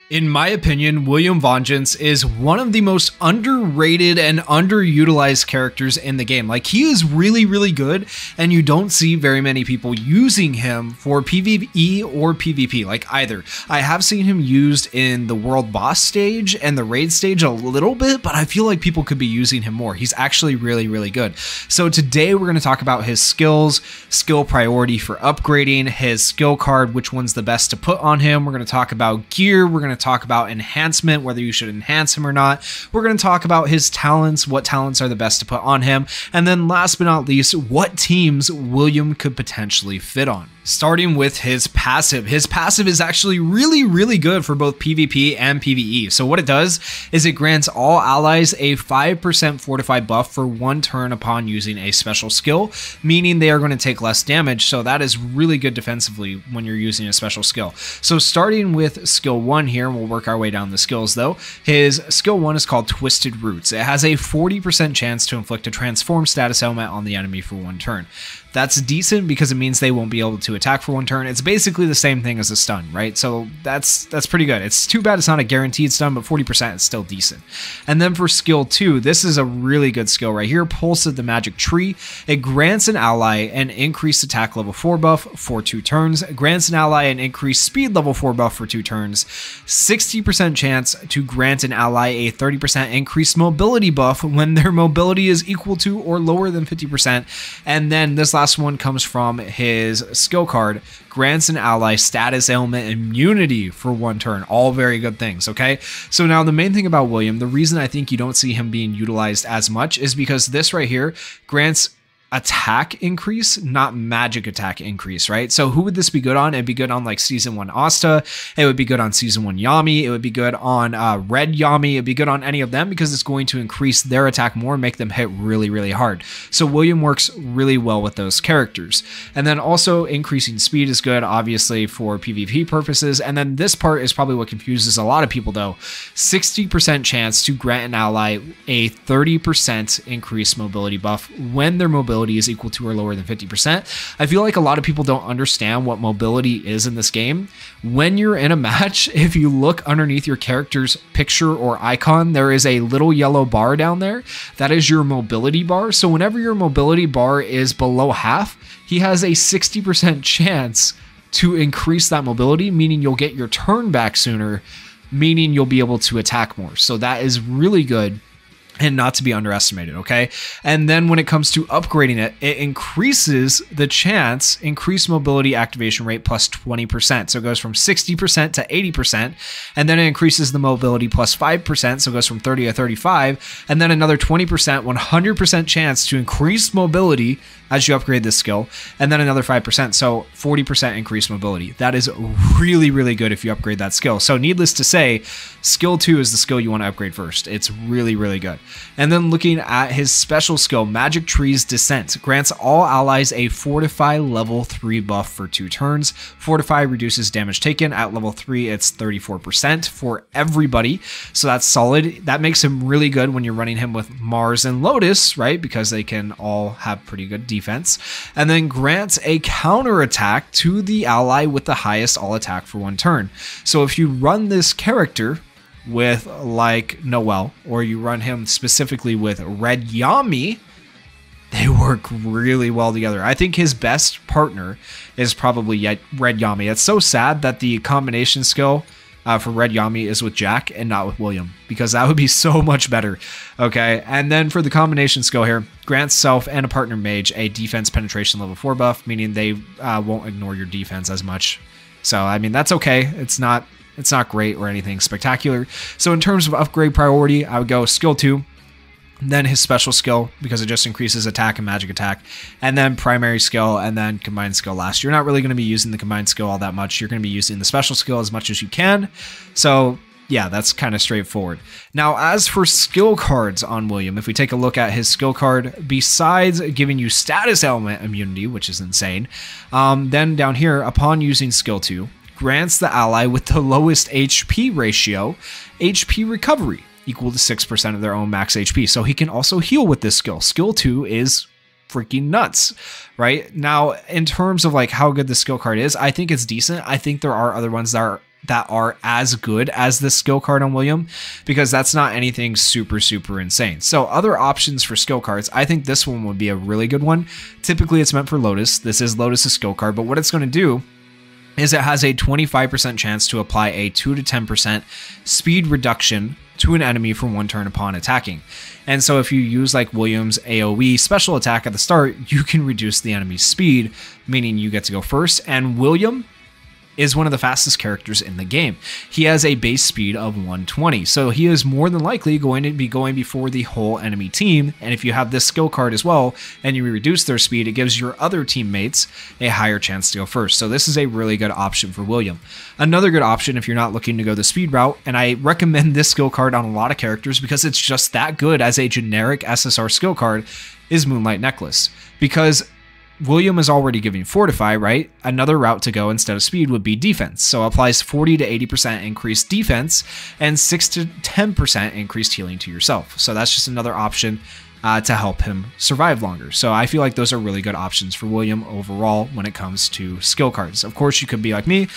In my opinion, William Vengeance is one of the most underrated and underutilized characters in the game. Like, he is really, really good, and you don't see very many people using him for PvE or PvP, like either. I have seen him used in the world boss stage and the raid stage a little bit, but I feel like people could be using him more. He's actually really, really good. So today we're going to talk about his skills, skill priority for upgrading, his skill card, which one's the best to put on him. We're going to talk about gear. We're going to talk about enhancement, whether you should enhance him or not. We're going to talk about his talents, what talents are the best to put on him, and then last but not least, what teams William could potentially fit on. Starting with his passive. His passive is actually really, really good for both PvP and PvE. So what it does is it grants all allies a 5% fortify buff for 1 turn upon using a special skill, meaning they are going to take less damage. So that is really good defensively when you're using a special skill. So starting with skill 1 here, we'll work our way down the skills though. His skill 1 is called Twisted Roots. It has a 40% chance to inflict a transform status element on the enemy for 1 turn. That's decent because it means they won't be able to attack for 1 turn. It's basically the same thing as a stun, right? So that's pretty good. It's too bad it's not a guaranteed stun, but 40% is still decent. And then for skill 2, this is a really good skill right here. Pulse of the Magic Tree. It grants an ally an increased attack level 4 buff for 2 turns. It grants an ally an increased speed level 4 buff for 2 turns. 60% chance to grant an ally a 30% increased mobility buff when their mobility is equal to or lower than 50%. And then this last one comes from his skill card, grants an ally status ailment immunity for 1 turn. All very good things, okay? So now the main thing about William, the reason I think you don't see him being utilized as much is because this right here grants attack increase, not magic attack increase, right? So who would this be good on? It'd be good on like Season 1 Asta, it would be good on Season 1 Yami, it would be good on Red Yami, it'd be good on any of them because it's going to increase their attack more and make them hit really, really hard. So William works really well with those characters. And then also increasing speed is good, obviously, for PvP purposes. And then this part is probably what confuses a lot of people though. 60% chance to grant an ally a 30% increased mobility buff when their mobility is equal to or lower than 50%. I feel like a lot of people don't understand what mobility is in this game. When you're in a match, if you look underneath your character's picture or icon, there is a little yellow bar down there. That is your mobility bar. So whenever your mobility bar is below half, he has a 60% chance to increase that mobility, meaning you'll get your turn back sooner, meaning you'll be able to attack more. So that is really good and not to be underestimated, okay? And then when it comes to upgrading it, it increases the chance, increased mobility activation rate plus 20%. So it goes from 60% to 80%, and then it increases the mobility plus 5%, so it goes from 30 to 35, and then another 20%, 100% chance to increase mobility as you upgrade this skill, and then another 5%, so 40% increased mobility. That is really, really good if you upgrade that skill. So needless to say, skill 2 is the skill you want to upgrade first. It's really, really good. And then looking at his special skill, Magic Tree's Descent, grants all allies a Fortify level 3 buff for 2 turns. Fortify reduces damage taken. At level 3, it's 34% for everybody. So that's solid. That makes him really good when you're running him with Mars and Lotus, right? Because they can all have pretty good defense. And then grants a counter attack to the ally with the highest all attack for 1 turn. So if you run this character with like Noel, or you run him specifically with Red Yami, they work really well together. I think his best partner is probably Red Yami. It's so sad that the combination skill for Red Yami is with Jack and not with William, because that would be so much better. Okay, and then for the combination skill here, grants self and a partner mage a defense penetration level 4 buff, meaning they won't ignore your defense as much. So I mean, that's okay. It's not great or anything spectacular. So in terms of upgrade priority, I would go skill 2, then his special skill, because it just increases attack and magic attack, and then primary skill, and then combined skill last. You're not really going to be using the combined skill all that much. You're going to be using the special skill as much as you can. So yeah, that's kind of straightforward. Now, as for skill cards on William, if we take a look at his skill card, besides giving you status element immunity, which is insane, then down here, upon using skill 2, grants the ally with the lowest HP ratio, HP recovery, equal to 6% of their own max HP. So he can also heal with this skill. Skill 2 is freaking nuts, right? Now, in terms of like how good the skill card is, I think it's decent. I think there are other ones that are that are as good as this skill card on William, because that's not anything super insane. So other options for skill cards, I think this one would be a really good one. Typically it's meant for Lotus. This is Lotus's skill card, but what it's going to do is it has a 25% chance to apply a 2 to 10% speed reduction to an enemy for 1 turn upon attacking. And so if you use like William's AoE special attack at the start, you can reduce the enemy's speed, meaning you get to go first. And William is one of the fastest characters in the game. He has a base speed of 120, so he is more than likely going to be going before the whole enemy team. And if you have this skill card as well, and you reduce their speed, it gives your other teammates a higher chance to go first. So this is a really good option for William. Another good option if you're not looking to go the speed route, and I recommend this skill card on a lot of characters because it's just that good as a generic SSR skill card, is Moonlight Necklace. Because William is already giving Fortify, right? Another route to go instead of speed would be defense. So applies 40 to 80% increased defense and 6 to 10% increased healing to yourself. So that's just another option to help him survive longer. So I feel like those are really good options for William overall when it comes to skill cards. Of course, you could be like me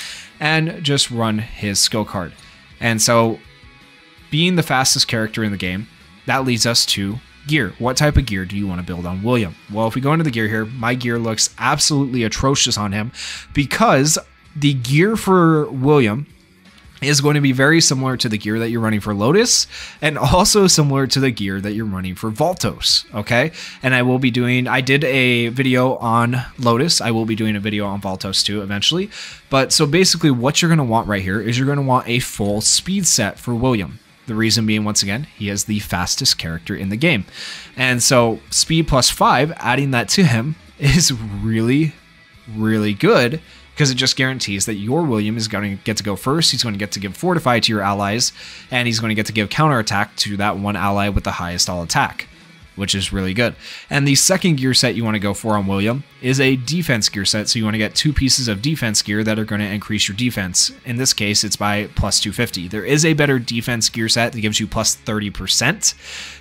and just run his skill card. And so being the fastest character in the game, that leads us to gear. What type of gear do you want to build on William? Well, if we go into the gear here, my gear looks absolutely atrocious on him because the gear for William is going to be very similar to the gear that you're running for Lotus and also similar to the gear that you're running for Valtos, okay? And I did a video on Lotus. I will be doing a video on Valtos too eventually. But so basically what you're going to want right here is you're going to want a full speed set for William. The reason being, once again, he is the fastest character in the game. And so speed plus 5, adding that to him is really good because it just guarantees that your William is going to get to go first. He's going to get to give Fortify to your allies, and he's going to get to give counterattack to that one ally with the highest all attack, which is really good. And the second gear set you want to go for on William is a defense gear set. So you want to get 2 pieces of defense gear that are going to increase your defense. In this case, it's by plus 250. There is a better defense gear set that gives you plus 30%.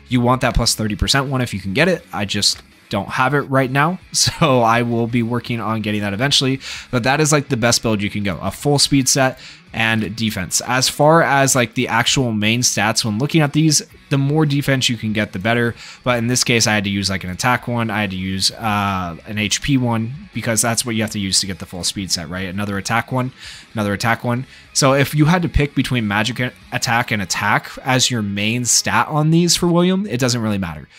You want that plus 30% one if you can get it. I just don't have it right now, so I will be working on getting that eventually. But that is like the best build you can go, a full speed set and defense. As far as like the actual main stats when looking at these, the more defense you can get, the better. But in this case, I had to use like an attack one. I had to use an HP one because that's what you have to use to get the full speed set, right? Another attack one, another attack one. So if you had to pick between magic attack and attack as your main stat on these for William, it doesn't really matter.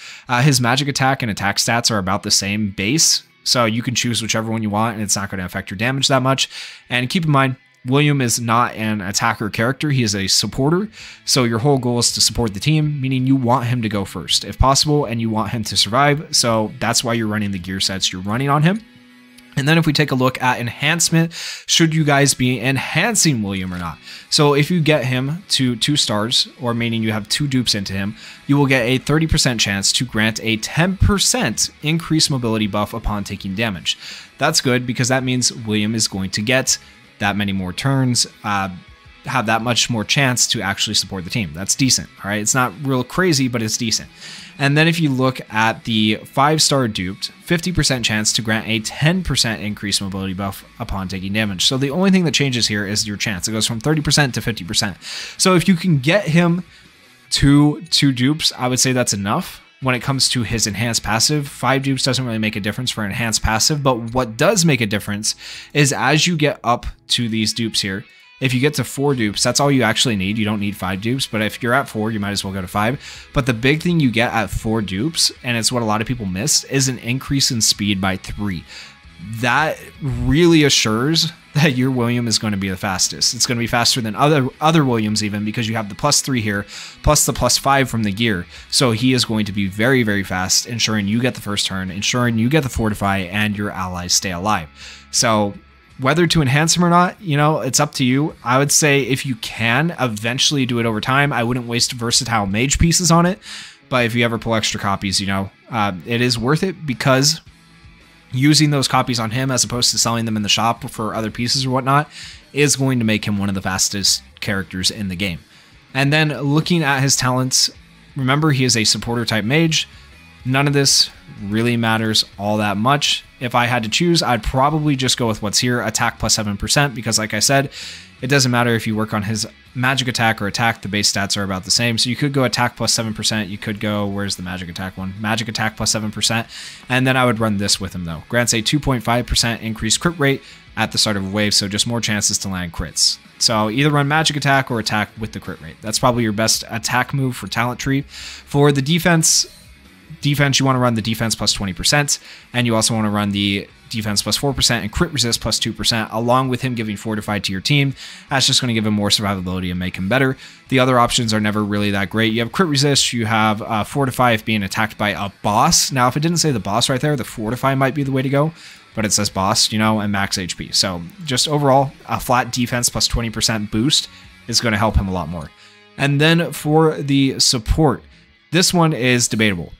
His magic attack and attack stats are about the same base. So you can choose whichever one you want and it's not going to affect your damage that much. And keep in mind, William is not an attacker character, he is a supporter, so your whole goal is to support the team, meaning you want him to go first if possible, and you want him to survive, so that's why you're running the gear sets you're running on him. And then if we take a look at enhancement, should you guys be enhancing William or not? So if you get him to 2 stars, or meaning you have 2 dupes into him, you will get a 30% chance to grant a 10% increased mobility buff upon taking damage. That's good because that means William is going to get that many more turns, have that much more chance to actually support the team. That's decent, all right? It's not real crazy, but it's decent. And then if you look at the 5-star duped, 50% chance to grant a 10% increased mobility buff upon taking damage. So the only thing that changes here is your chance. It goes from 30% to 50%. So if you can get him to 2 dupes, I would say that's enough. When it comes to his enhanced passive, 5 dupes doesn't really make a difference for enhanced passive, but what does make a difference is as you get up to these dupes here, if you get to 4 dupes, that's all you actually need. You don't need 5 dupes, but if you're at 4, you might as well go to 5. But the big thing you get at 4 dupes, and it's what a lot of people miss, is an increase in speed by 3. That really assures that your William is going to be the fastest. It's going to be faster than other Williams even because you have the +3 here, plus the +5 from the gear. So he is going to be very fast, ensuring you get the first turn, ensuring you get the Fortify, and your allies stay alive. So whether to enhance him or not, you know, it's up to you. I would say if you can eventually do it over time, I wouldn't waste versatile mage pieces on it. But if you ever pull extra copies, you know, it is worth it because using those copies on him as opposed to selling them in the shop for other pieces or whatnot is going to make him one of the fastest characters in the game. And then looking at his talents, remember he is a supporter type mage. None of this really matters all that much. If I had to choose, I'd probably just go with what's here, attack plus 7%, because like I said, it doesn't matter if you work on his magic attack or attack, the base stats are about the same. So you could go attack plus 7%. You could go, where's the magic attack one? Magic attack plus 7%. And then I would run this with him though. Grants a 2.5% increased crit rate at the start of a wave, so just more chances to land crits. So either run magic attack or attack with the crit rate. That's probably your best attack move for talent tree. For the defense, you want to run the defense plus 20%, and you also want to run the defense plus 4% and crit resist plus 2%, along with him giving fortified to your team. That's just going to give him more survivability and make him better. The other options are never really that great. You have crit resist, you have fortify if being attacked by a boss. Now, if it didn't say the boss right there, the fortify might be the way to go, but it says boss, you know, and max HP. So just overall, a flat defense plus 20% boost is going to help him a lot more. And then for the support, this one is debatable.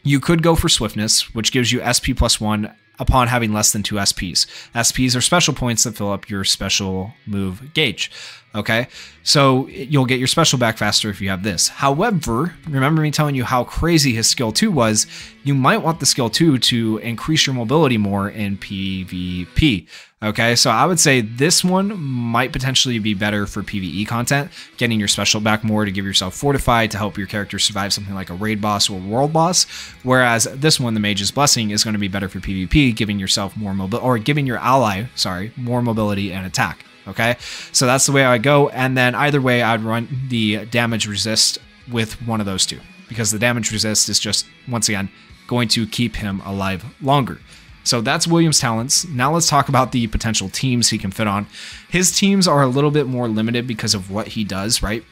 You could go for swiftness, which gives you SP plus 1 upon having less than 2 SPs. SPs are special points that fill up your special move gauge. Okay, so you'll get your special back faster if you have this. However, remember me telling you how crazy his skill 2 was. You might want the skill 2 to increase your mobility more in PvP. Okay, so I would say this one might potentially be better for PvE content, getting your special back more to give yourself fortified to help your character survive something like a raid boss or world boss. Whereas this one, the Mage's Blessing, is going to be better for PvP, giving yourself more mobility, or giving your ally, sorry, more mobility and attack. Okay, so that's the way I would go. And then either way, I'd run the damage resist with one of those two, because the damage resist is just, once again, going to keep him alive longer. So that's William's talents. Now let's talk about the potential teams he can fit on. His teams are a little bit more limited because of what he does, right?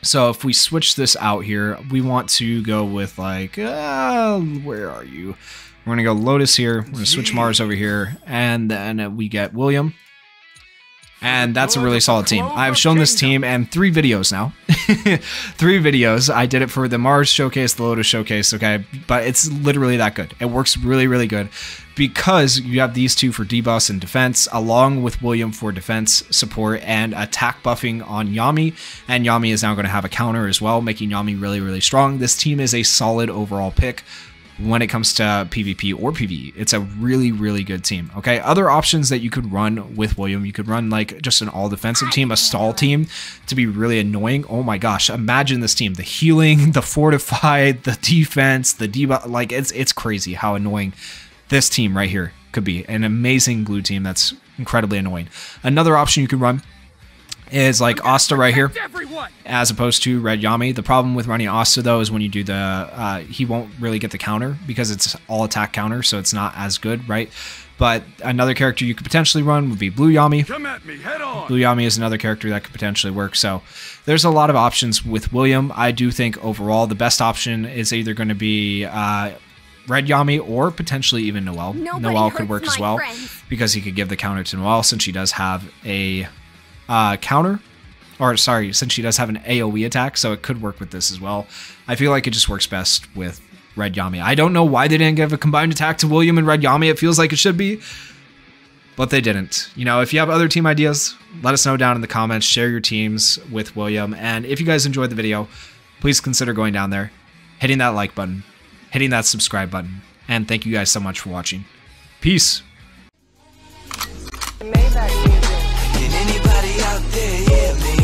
So if we switch this out here, we want to go with like, where are you? We're going to go Lotus here. We're going to switch Mars over here. And then we get William. And that's a really solid team. I've shown this team in 3 videos now. 3 videos. I did it for the Mars showcase, the Lotus showcase, okay? But it's literally that good. It works really, really good because you have these 2 for debuffs and defense, along with William for defense, support, and attack buffing on Yami. And Yami is now going to have a counter as well, making Yami really, really strong. This team is a solid overall pick when it comes to PvP or PvE. It's a really, really good team. Okay, other options that you could run with William, you could run like just an all defensive team, a stall team to be really annoying. Oh my gosh, imagine this team, the healing, the fortified, the defense, the debuff, like it's crazy how annoying this team right here could be. An amazing blue team that's incredibly annoying. Another option you could run is like Asta right here, as opposed to Red Yami. The problem with running Asta though is when you do the, he won't really get the counter because it's all attack counter, so it's not as good, right? But another character you could potentially run would be Blue Yami. Come at me, head on. Blue Yami is another character that could potentially work. So there's a lot of options with William. I do think overall the best option is either going to be Red Yami or potentially even Noelle. Noelle could work as well because he could give the counter to Noelle since she does have a counter, or sorry, since she does have an AoE attack, so it could work with this as well. I feel like it just works best with Red Yami. I don't know why they didn't give a combined attack to William and Red Yami. It feels like it should be, but they didn't. You know, if you have other team ideas, let us know down in the comments. Share your teams with William, and if you guys enjoyed the video, please consider going down there, hitting that like button, hitting that subscribe button, and thank you guys so much for watching. Peace. Can anybody out there hear me?